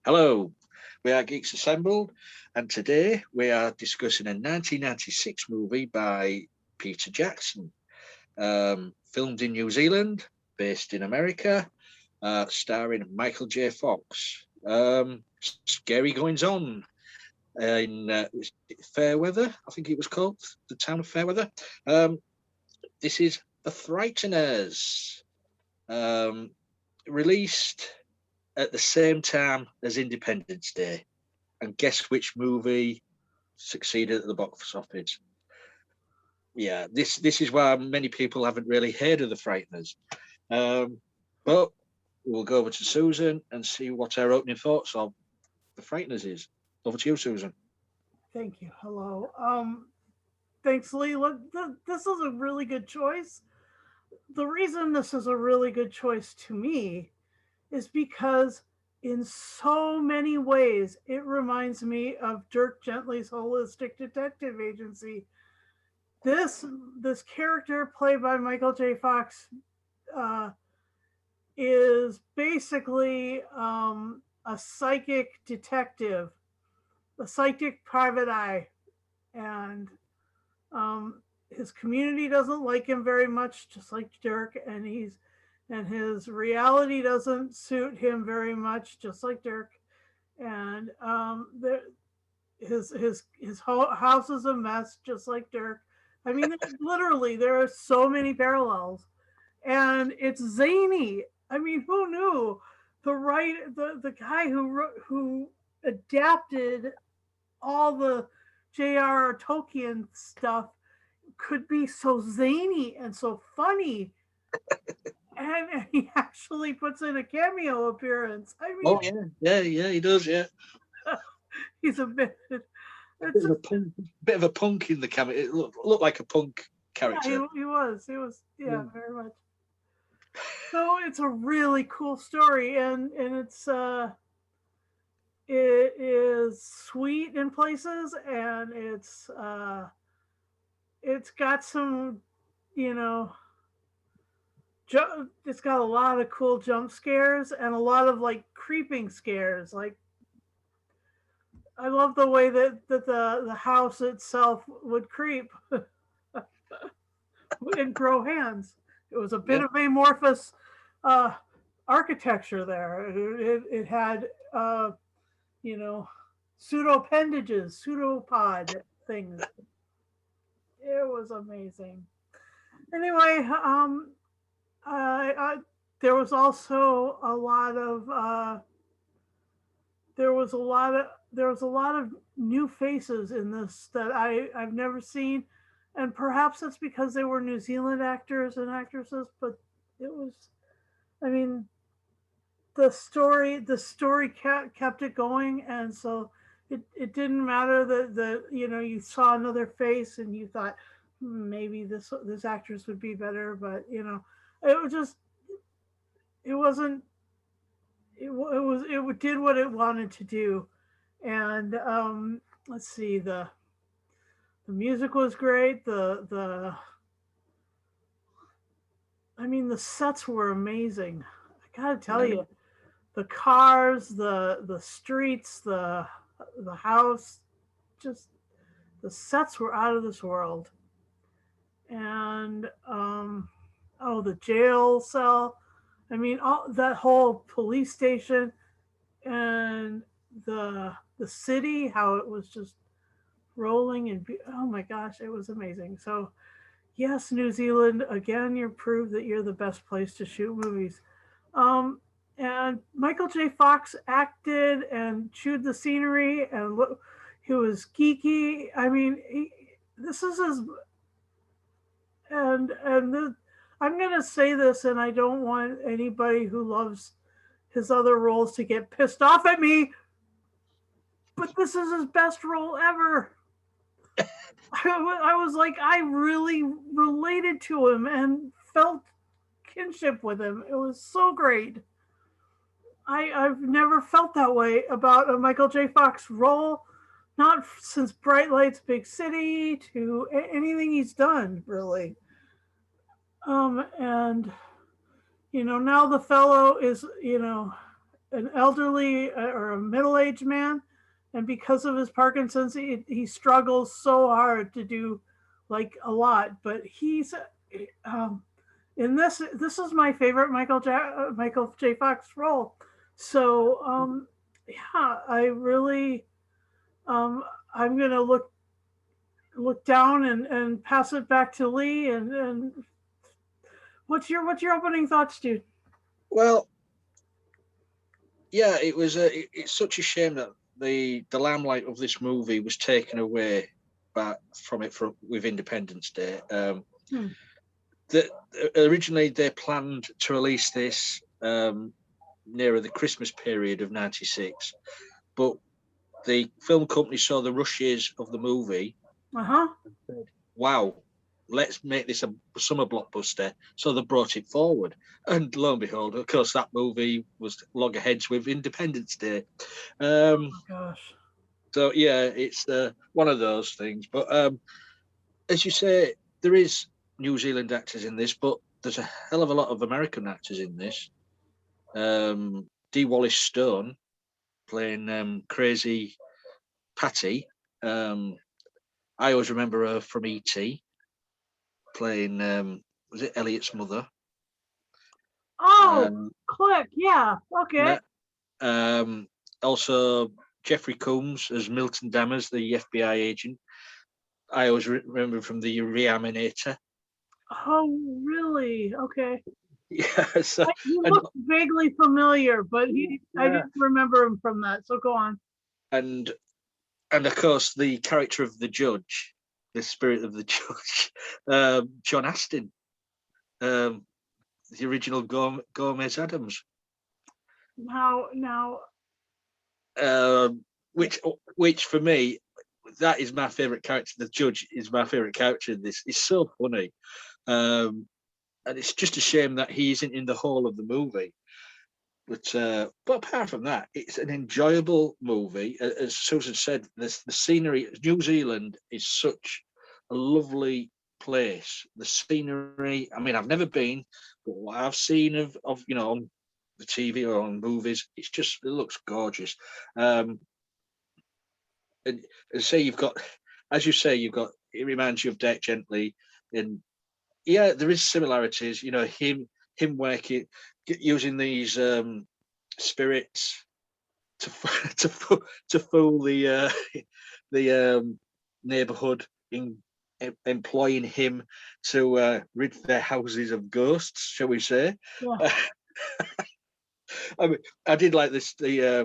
Hello, we are Geeks Assembled, and today we are discussing a 1996 movie by Peter Jackson, filmed in New Zealand, based in America, starring Michael J. Fox. Scary goings on in Fairweather, I think it was called, the town of Fairweather. Um, this is The Frighteners, um, released at the same time as Independence Day. And guess which movie succeeded at the box office? Yeah, this is why many people haven't really heard of the Frighteners. But we'll go over to Susan and see what her opening thoughts of the Frighteners is. Over to you, Susan. Thank you. Hello. Thanks, Lee. Look, this is a really good choice. The reason this is a really good choice to me is because, in so many ways, it reminds me of Dirk Gently's Holistic Detective Agency. This this character played by Michael J. Fox uh, is basically a psychic detective, a psychic private eye, and his community doesn't like him very much, just like Dirk, and his reality doesn't suit him very much, just like Dirk, and his house is a mess, just like Dirk. I mean, literally, there are so many parallels, and it's zany. I mean, who knew? The guy who adapted all the J.R.R. Tolkien stuff could be so zany and so funny. And he actually puts in a cameo appearance. I mean, Oh yeah, he does. Yeah, he's a bit. a bit It's of a punk, bit of a punk in the camera. It looked like a punk yeah, character. he was yeah, Mm. very much. So it's a really cool story, and it is sweet in places, and it's got some you know it's got a lot of cool jump scares and a lot of like creeping scares. Like I love the way that the house itself would creep and grow hands. It was a bit Yeah, of amorphous uh, architecture there. It had you know pseudo appendages, pseudopod things. It was amazing. Anyway, I there was also a lot of there was a lot of new faces in this that I've never seen, and perhaps that's because they were New Zealand actors and actresses. But it was, I mean, the story kept it going, and so it didn't matter that you saw another face and you thought maybe this actress would be better, but it was just it wasn't it did what it wanted to do. And let's see, the music was great. The I mean, the sets were amazing. I gotta tell yeah. you, the cars, the streets, the house, just the sets were out of this world. And oh, the jail cell. I mean, all that whole police station and the city, how it was just rolling and oh my gosh, it was amazing. So yes, New Zealand, again, you're proved that you're the best place to shoot movies. Um, and Michael J. Fox acted and chewed the scenery, and look, he was geeky. I mean, this is his, and I'm gonna say this, and I don't want anybody who loves his other roles to get pissed off at me, but this is his best role ever. I was like, I really related to him and felt kinship with him. It was so great. I've never felt that way about a Michael J. Fox role, not since Bright Lights, Big City to anything he's done, really. And now the fellow is, an elderly or a middle-aged man, and because of his Parkinson's, he struggles so hard to do like a lot. But he's um, in this. This is my favorite Michael J. Fox role. So yeah, I really I'm gonna look down and pass it back to Lee. And what's your opening thoughts, dude? Well, yeah, it was. It's such a shame that the limelight of this movie was taken away from it with Independence Day. Hmm. That originally they planned to release this nearer the Christmas period of '96, but the film company saw the rushes of the movie. Uh-huh. Wow, let's make this a summer blockbuster. So they brought it forward, and lo and behold, of course, that movie was loggerheads with Independence Day. Um, Oh gosh. so yeah, it's one of those things. But as you say, there is New Zealand actors in this, but there's a hell of a lot of American actors in this. Dee Wallace Stone playing Crazy Patty. I always remember her from E.T. playing was it Elliot's mother? Oh, Um, click. Yeah. Okay. um, also Jeffrey Combs as Milton Dammers, the FBI agent. I always remember from the Reanimator. Oh, really? Okay. Yeah, so, He and looked vaguely familiar, but I yeah, didn't remember him from that. So go on. and and of course the character of the judge, the spirit of the judge, John Astin, um, the original Gomez Adams, Now, um, which for me, that is my favorite character. The judge is my favorite character in this. It's so funny, and it's just a shame that he isn't in the whole of the movie. But apart from that, it's an enjoyable movie. As Susan said, the scenery. New Zealand is such a lovely place. The scenery. I mean, I've never been, but what I've seen of on the TV or on movies, it looks gorgeous. Um, and say you've got, as you say, you've got. It reminds you of Dirk Gently, and yeah, there is similarities. Him working using these spirits to to fool the neighborhood in employing him to rid their houses of ghosts, shall we say? yeah. I mean, I did like this. I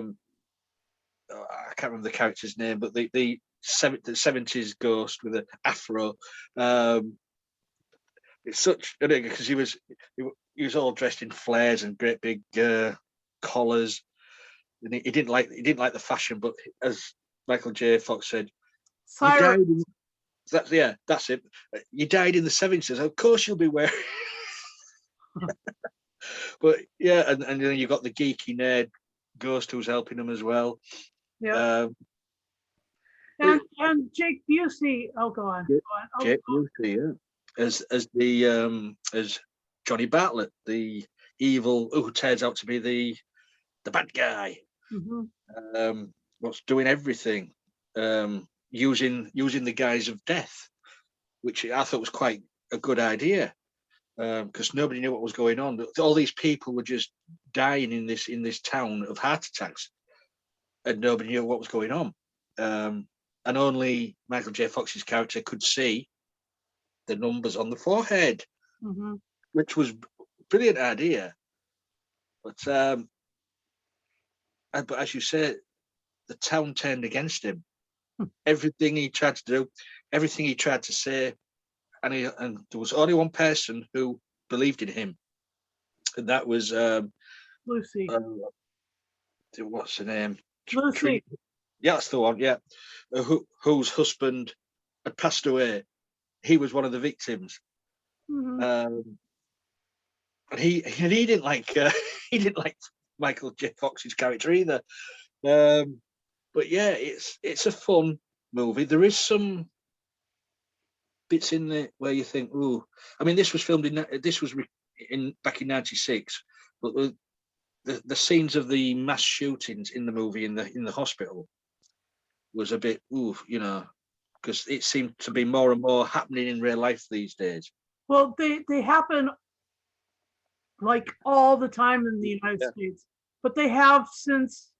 can't remember the character's name, but the 70s ghost with an afro. Um, it's such because he was all dressed in flares and great big collars, and he didn't like the fashion. But as Michael J. Fox said, you Cyrus. died. That's it. You died in the '70s. Of course, you'll be wearing. But yeah, and then you got the geeky nerd ghost who's helping him as well. Yeah. Um, And Jake Busey. Oh, go on. Yeah, Go on. Jake Busey, yeah, as Johnny Bartlett, the evil who turns out to be the bad guy. Mhm. What's doing everything, using the guise of death, which I thought was quite a good idea because nobody knew what was going on. All these people were just dying in this town of heart attacks, and nobody knew what was going on. And only Michael J. Fox's character could see the numbers on the forehead, Mhm. which was a brilliant idea. But as you say, the town turned against him. Everything he tried to do, everything he tried to say, and there was only one person who believed in him, and that was Lucy. uh, what's her name? Lucy. Yeah, that's the one. Yeah, whose husband had passed away. He was one of the victims, Mhm. um, and he didn't like he didn't like Michael J. Fox's character either. But yeah, it's a fun movie. There is some bits in there where you think, oh, I mean, this was filmed in this was in back in '96, but the scenes of the mass shootings in the movie in the hospital was a bit, ooh, because it seemed to be more and more happening in real life these days. Well, they happen like all the time in the United Yeah. States, but they have since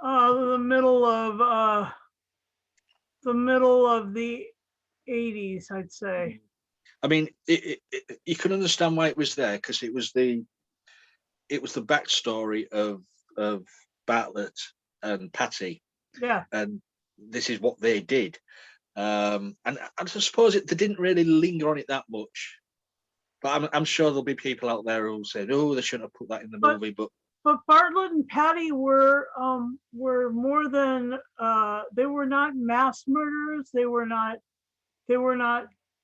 the middle of the 80s, I'd say. I mean, you can understand why it was there, because it was the backstory of Bartlett and Patty, Yeah, and this is what they did. And I suppose they didn't really linger on it that much. But I'm sure there'll be people out there who say, "Oh, they shouldn't have put that in the movie." But Bartlett and Patty were more than they were not mass murderers. They were not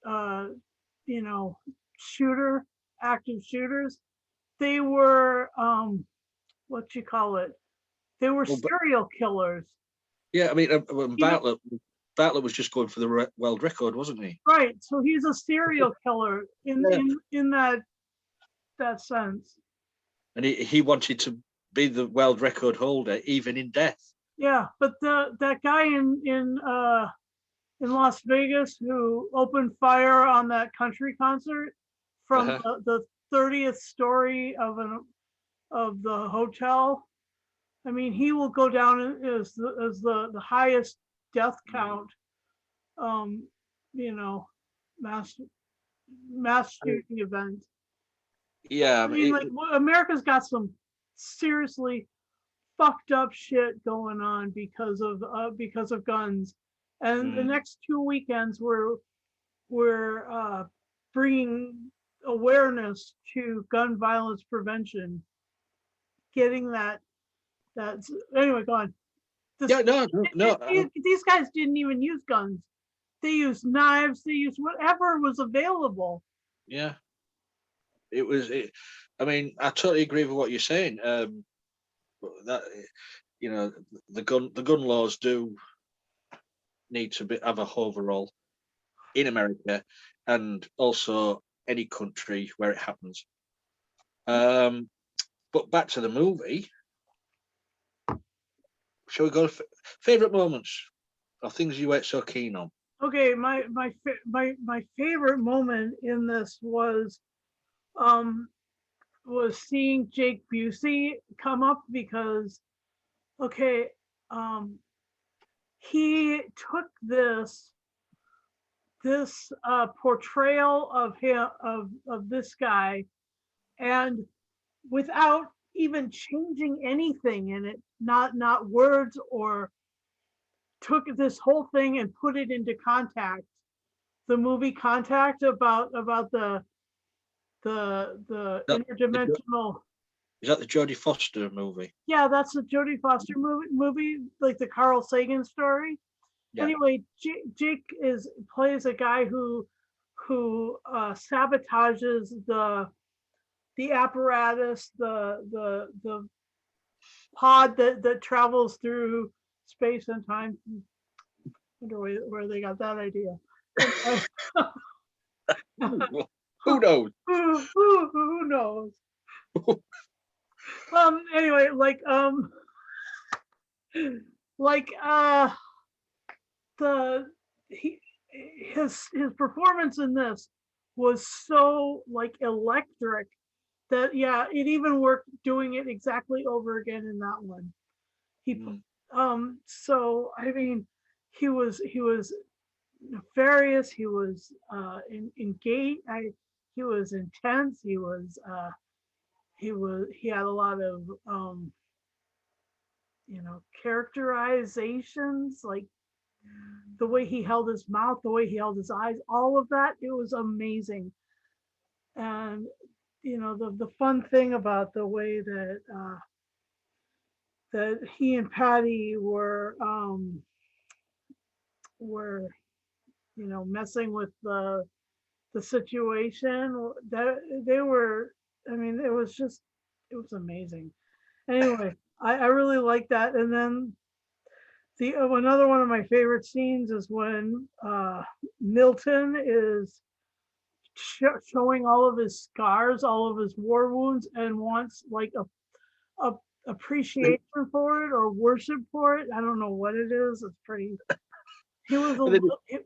uh, active shooters. They were what you call it? They were well, serial killers. yeah, I mean, You know, Bartlett was just going for the world record, wasn't he? right. So he's a serial killer Yeah. in that sense. And he wanted to be the world record holder, even in death. Yeah, but that guy in Las Vegas who opened fire on that country concert from the 30th story of the hotel. I mean, he will go down as the highest death count. You know, mass shooting event. Yeah, I mean, like America's got some seriously fucked up shit going on because of guns, and the next 2 weekends we're bringing awareness to gun violence prevention, getting that anyway. Go on. Yeah, no. These guys didn't even use guns. They used knives. They used whatever was available. Yeah, it was. I mean, I totally agree with what you're saying. That the gun laws do need to have a overall in America, and also any country where it happens. But back to the movie. Shall we go to favorite moments or things you weren't so keen on? Okay, my favorite moment in this was seeing Jake Busey come up, because okay, he took this portrayal of him of this guy, and without even changing anything in it, not words, or took this whole thing and put it into Contact, the movie Contact, about the interdimensional. Is that the Jodie Foster movie? Yeah, that's the Jodie Foster movie, like the Carl Sagan story. Yeah. Anyway, Jake plays a guy who sabotages the apparatus, the pod that travels through space and time. I wonder where they got that idea. Who knows? Who knows? Anyway, his performance in this was so electric that it even worked doing it exactly over again in that one. So I mean, he was nefarious. He was engaged. He was intense. He had a lot of characterizations, like the way he held his mouth, the way he held his eyes, all of that. It was amazing. And the fun thing about the way that he and Patty were messing with the situation, that they were, I mean, it was amazing. Anyway, I really like that. And then another one of my favorite scenes is when Milton is showing all of his scars, all of his war wounds, and wants appreciation for it or worship for it. I don't know what it is. It's pretty. And then,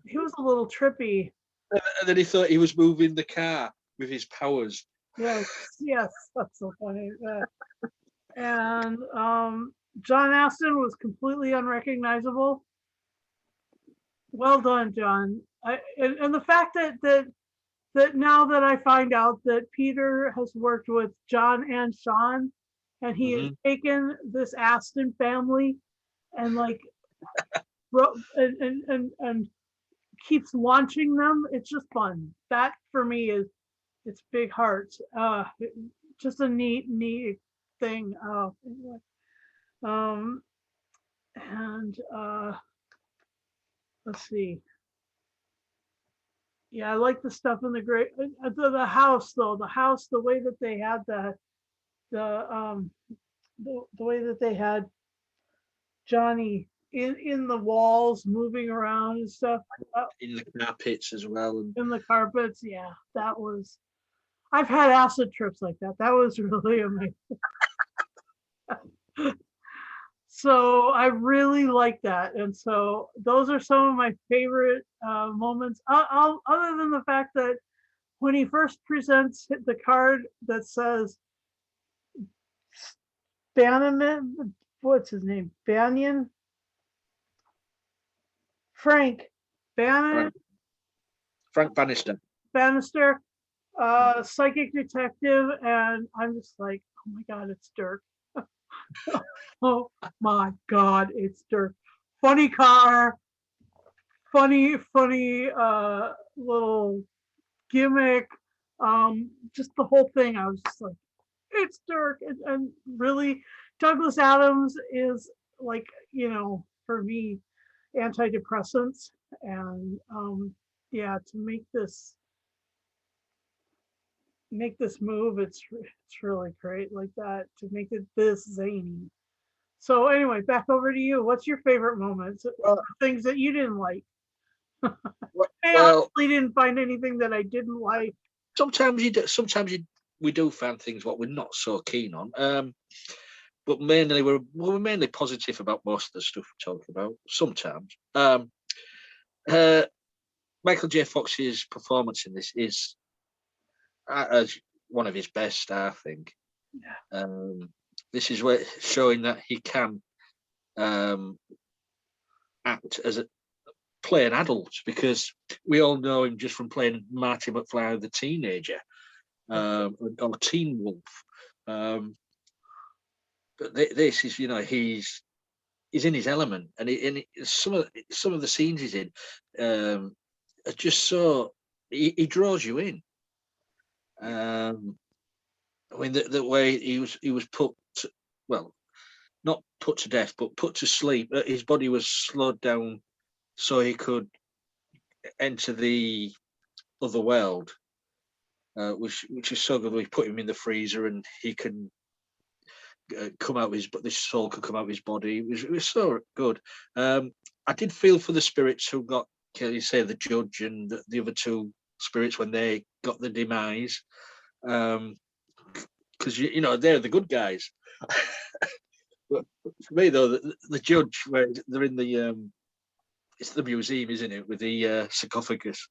He was a little trippy. and then he thought he was moving the car with his powers. Yes, yes, that's so funny. And John Aston was completely unrecognizable. Well done, John. And the fact that now that I find out that Peter has worked with John and Sean, and he has taken this Aston family and like and keeps launching them. It's just fun. That for me is it's big hearts. Just a neat thing. Um, and let's see. Yeah, I like the stuff in the great the house though. The house, the way that they had the way that they had Johnny in the walls moving around and stuff. In the carpets as well. In the carpets, yeah, that was. I've had acid trips like that. That was really amazing. So I really like that, and so those are some of my favorite moments. Other than the fact that when he first presents the card that says Bannerman, what's his name? Banyan? Frank Bannon, Frank Bannister. Bannister, psychic detective, and I'm just like, oh my god, it's Dirk. Oh my god, it's Dirk. Funny car, funny little gimmick. Just the whole thing. I was just like, it's Dirk, and really, Douglas Adams is like, for me, antidepressants, and yeah, to make this move, it's really great like that to make it this zany. So anyway, back over to you. What's your favorite moments? Things that you didn't like? I honestly didn't find anything that I didn't like. Sometimes you do. Sometimes we do find things what we're not so keen on. But mainly we're mainly positive about most of the stuff we're talking about. Sometimes. Michael J. Fox's performance in this is one of his best, I think. Yeah. This is where showing that he can act as play an adult, because we all know him just from playing Marty McFly, the teenager, or Teen Wolf. But this is, he's in his element, and some of the scenes he's in are just so he draws you in. I mean, the way he was put not put to death, but put to sleep. His body was slowed down so he could enter the other world, which is so good. We put him in the freezer and he can come out but this soul could come out of his body. It was so good. I did feel for the spirits who got, can you say, the judge and the other two spirits when they got the demise, because they're the good guys. But for me though, the judge, where they're in the it's the museum, isn't it, with the sarcophagus.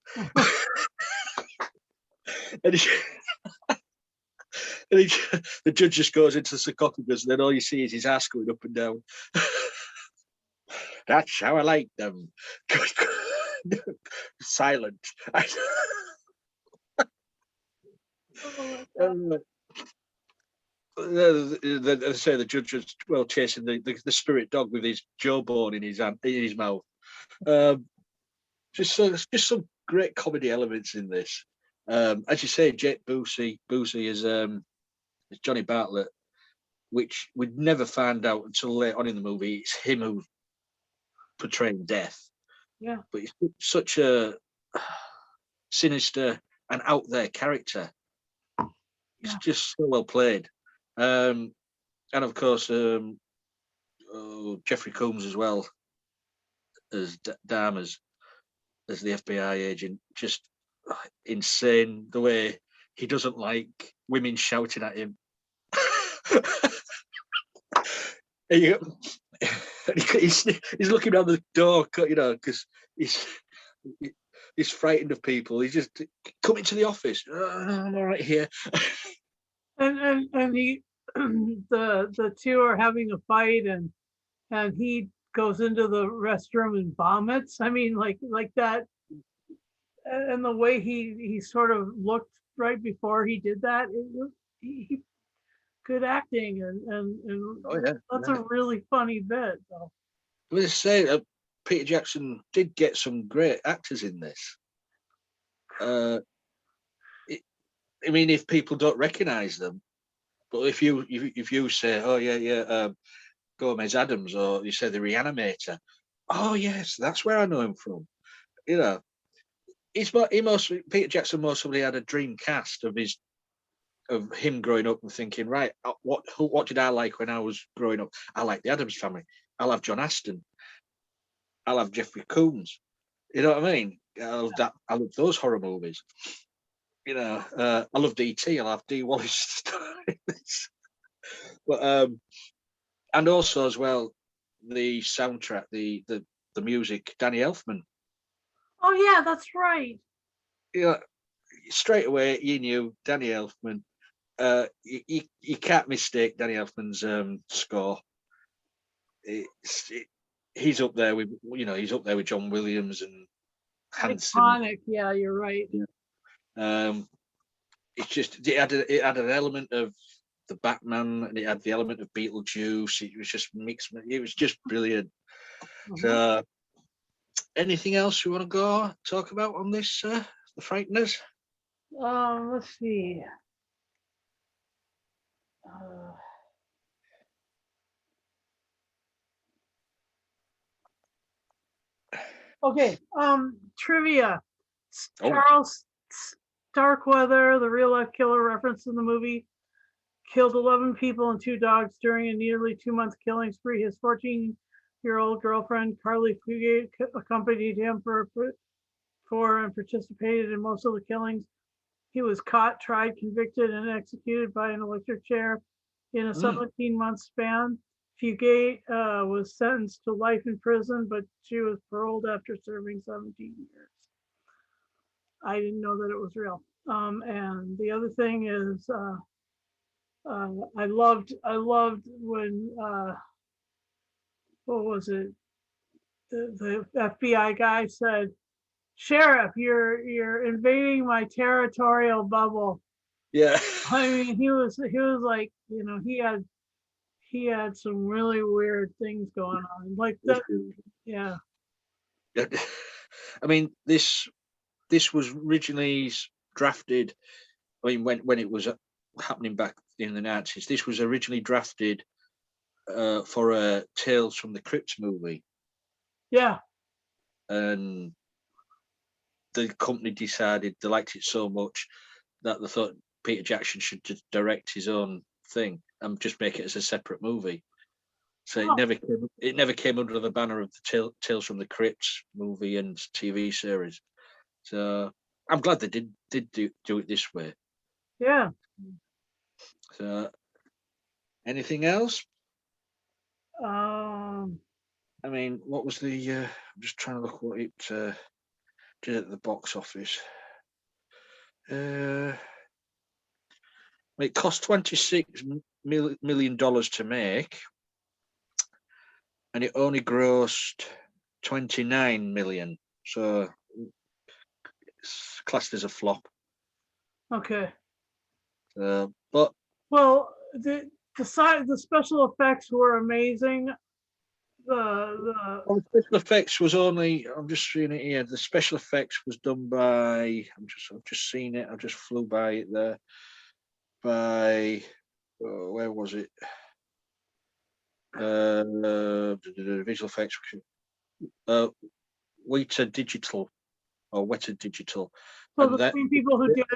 and the judge just goes into the sarcophagus, and then all you see is his ass going up and down. That's how I like them. Silent. They say the judge was chasing the spirit dog with his jawbone in his mouth. Just some great comedy elements in this. As you say, Jake Busey is Johnny Bartlett, which we'd never find out until late on in the movie. It's him who's portraying death. Yeah. But he's such a sinister and out there character. It's just so well played. And of course, Jeffrey Combs as well as Dahmers, as the FBI agent. Just insane the way he doesn't like women shouting at him. And he's looking around the door, because he's he's frightened of people. He's just coming to the office. Oh, no, I'm all right here. And he the two are having a fight, and he goes into the restroom and vomits. I mean, like that, and the way he sort of looked right before he did that, he good acting, and Oh yeah, that's yeah. a really funny bit. So. Let's say Peter Jackson did get some great actors in this. I mean, if people don't recognise them, but if you say, oh yeah, Gomez Adams, or you say the Reanimator, oh yes, that's where I know him from. Peter Jackson mostly had a dream cast of him growing up and thinking, right, what did I like when I was growing up? I like the Addams Family. I'll have John Aston. I'll have Jeffrey Combs. You know what I mean? I love that. I love those horror movies. I love DT. I'll have D Wallace. But and also as well, the soundtrack, the music, Danny Elfman. Oh yeah, that's right. Straight away you knew Danny Elfman. You can't mistake Danny Elfman's score. He's up there with John Williams and Hans Zimmer. Iconic. Yeah, you're right. Yeah. It's just it had an element of the Batman, and it had the element of Beetlejuice. It was just mixed. It was just brilliant. So, anything else you want to talk about on this, The Frighteners? Let's see. Okay. Trivia. Charles Starkweather, the real life killer referenced in the movie, killed 11 people and 2 dogs during a nearly 2-month killing spree. His 14-year-old girlfriend, Carly Fugate, accompanied him for and participated in most of the killings. He was caught, tried, convicted, and executed by an electric chair in a 17-month span. Fugate was sentenced to life in prison, but she was paroled after serving 17 years. I didn't know that it was real. And the other thing is, I loved when what was it? The FBI guy said, "Sheriff, you're invading my territorial bubble." Yeah. I mean, he was like, he had some really weird things going on, like that. Yeah. I mean, this was originally drafted. I mean, when it was happening back in the 90s, this was originally drafted for a Tales from the Crypt movie. Yeah. And the company decided they liked it so much that they thought Peter Jackson should just direct his own thing and just make it as a separate movie. So it never came under the banner of the Tales from the Crypt movie and TV series. So I'm glad they did do it this way. Yeah. So anything else? I mean, what was the? I'm just trying to look what it did at the box office. It cost $26 million to make, and it only grossed 29 million. So it's classed as a flop. Okay. But well, the special effects were amazing. The special effects was only, I'm just seeing it here. The special effects was done by, I've just seen it. I just flew by it there. By where was it? Visual effects. Weta Digital or Weta Digital. So the same people who did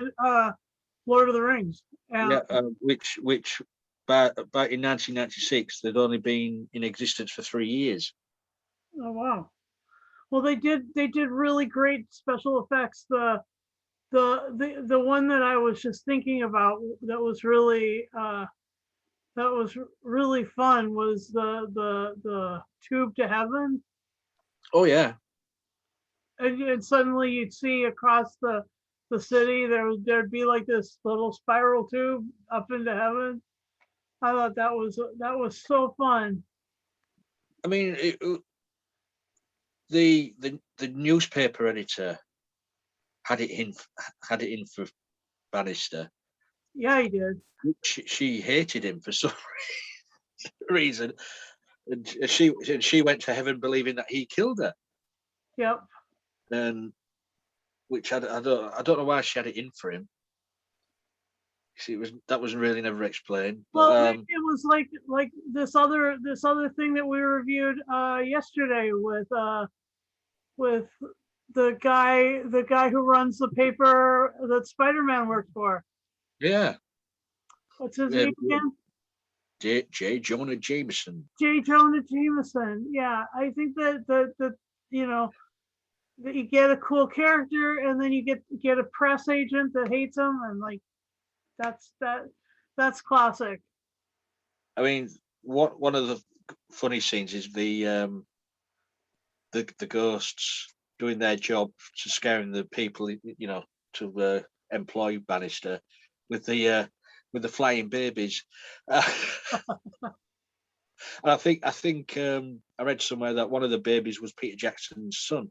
Lord of the Rings. Which back in 1996, they'd only been in existence for 3 years. Oh wow! Well, they did really great special effects. The one that I was just thinking about that was really that was really fun was the tube to heaven, Oh yeah, and suddenly you'd see across the city there'd be like this little spiral tube up into heaven. I thought that was so fun. I mean, the newspaper editor had it in for Bannister. Yeah, he did. She hated him for some reason, and she went to heaven believing that he killed her, Yep. and which I don't know why she had it in for him. See, that was really never explained. But Well, maybe it was like this other thing that we reviewed yesterday with the guy who runs the paper that Spider-Man worked for. yeah, What's his yeah, name again? J. Jonah Jameson. J. Jonah Jameson. Yeah, I think that you know that you get a cool character and then you get a press agent that hates him, and like that's that that's classic. I mean, one of the funny scenes is the ghosts doing their job to scaring the people, to employ Bannister with the flying babies. And I think I read somewhere that one of the babies was Peter Jackson's son.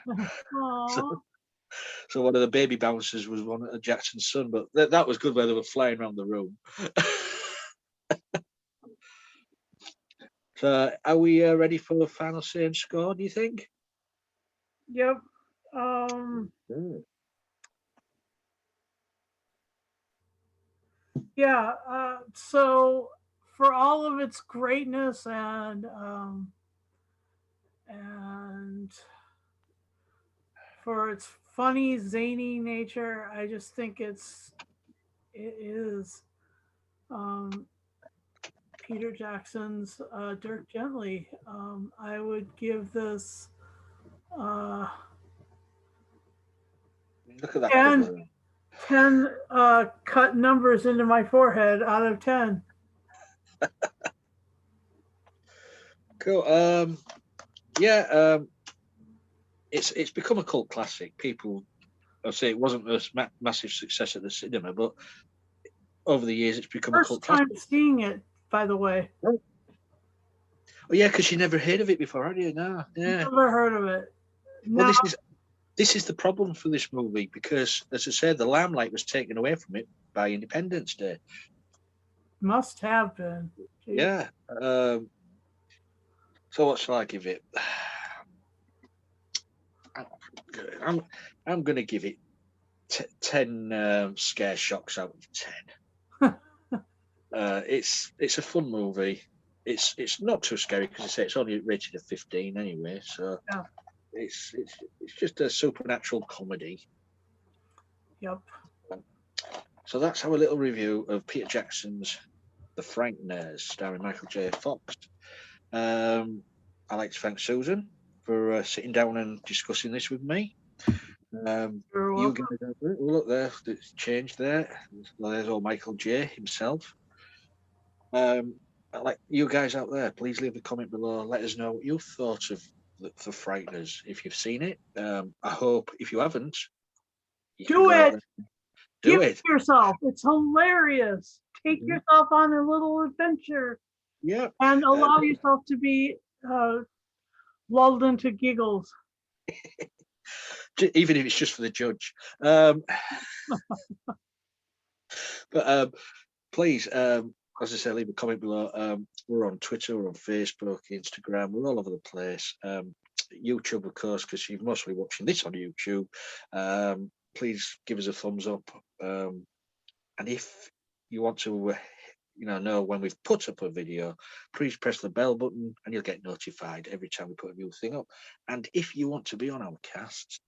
So, Oh, so one of the baby bouncers was one of Jackson's son. But that was good where they were flying around the room. So, are we ready for the final say and score? Do you think? yep. Um, Mm. yeah. So for all of its greatness and for its funny, zany nature, I just think it is um, Peter Jackson's Dirk Gently. I would give this uh, Look at that 10, cover. 10 cut numbers into my forehead out of 10. Cool. Yeah. It's become a cult classic. People, I say it wasn't a massive success at the cinema, but over the years it's become a First cult time classic. seeing it, by the way. Oh yeah, because you never heard of it before, had you? No. Yeah. Never heard of it. Well, Now, this is the problem for this movie because, as I said, the limelight was taken away from it by Independence Day. must have been. Jeez. Yeah. So what shall I give it? I'm going to give it 10 scare shocks out of 10. It's a fun movie. It's not too scary because I say it's only rated a 15 anyway. So Yeah. it's just a supernatural comedy. Yep. So that's our little review of Peter Jackson's The Frighteners, starring Michael J. Fox. I'd like to thank Susan for sitting down and discussing this with me. You're You welcome. guys, look there, it's changed there. There's old Michael J. himself. Like you guys out there, please leave a comment below. Let us know what you thought of the Frighteners if you've seen it. I hope if you haven't, you can Do go out it. there and do Give it. it yourself. It's hilarious. Take Mhm. yourself on a little adventure Yeah, and allow yourself to be lulled into giggles. even if it's just for the judge. But please, as I said, leave a comment below. We're on Twitter, we're on Facebook, Instagram, we're all over the place. YouTube, of course, because you're mostly watching this on YouTube. Please give us a thumbs up. And if you want to, know when we've put up a video, please press the bell button and you'll get notified every time we put a new thing up. And if you want to be on our casts,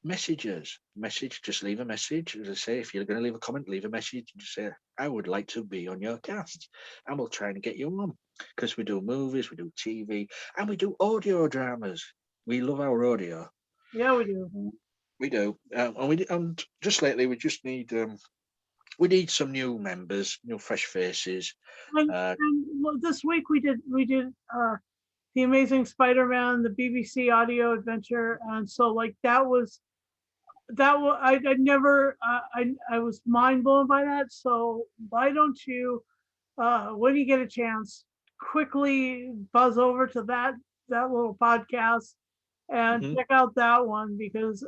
just leave a message. As I say, if you're going to leave a comment, leave a message and just say, I would like to be on your cast, and we'll try and get you on, because we do movies, we do TV, and we do audio dramas. We love our audio. Yeah, we do. We do. And just lately we just need we need some new members, new fresh faces. And this week we did the Amazing Spider-Man, the BBC audio adventure, and so like that was I never I was mind blown by that. So why don't you when you get a chance quickly buzz over to that little podcast and Mhm. check out that one because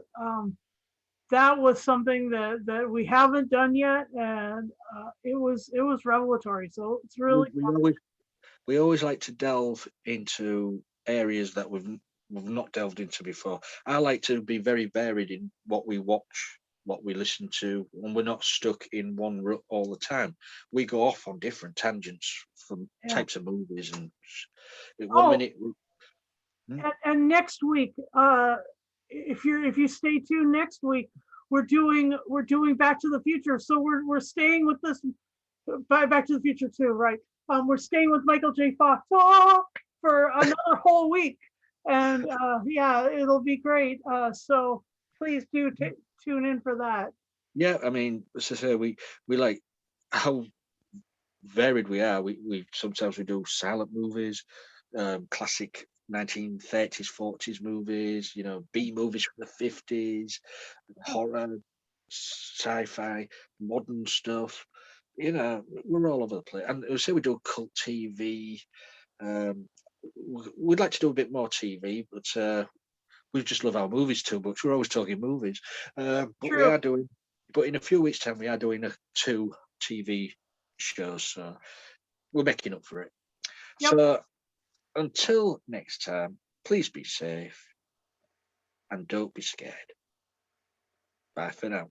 that was something that we haven't done yet, and it was revelatory. So it's We, really we always we always like to delve into areas that we've not delved into before. I like to be very varied in what we watch, what we listen to, and we're not stuck in one rut all the time. We go off on different tangents from yeah. types of movies, and one Oh, minute. Hmm? and next week, if you stay tuned next week, we're doing Back to the Future. So we're staying with this by Back to the Future too, right? We're staying with Michael J. Fox for another whole week, and yeah, it'll be great. So please do tune in for that. Yeah, I mean, as I say, we like how varied we are. We sometimes we do silent movies, classic 1930s, 40s movies, B movies from the 50s, horror, sci-fi, modern stuff. We're all over the place. And we say we do cult TV. Um, we'd like to do a bit more TV, but we just love our movies too much. We're always talking movies. But we True. are doing, but in a few weeks' time, we are doing two TV shows. So we're making up for it. Yep. So until next time, please be safe and don't be scared. Bye for now.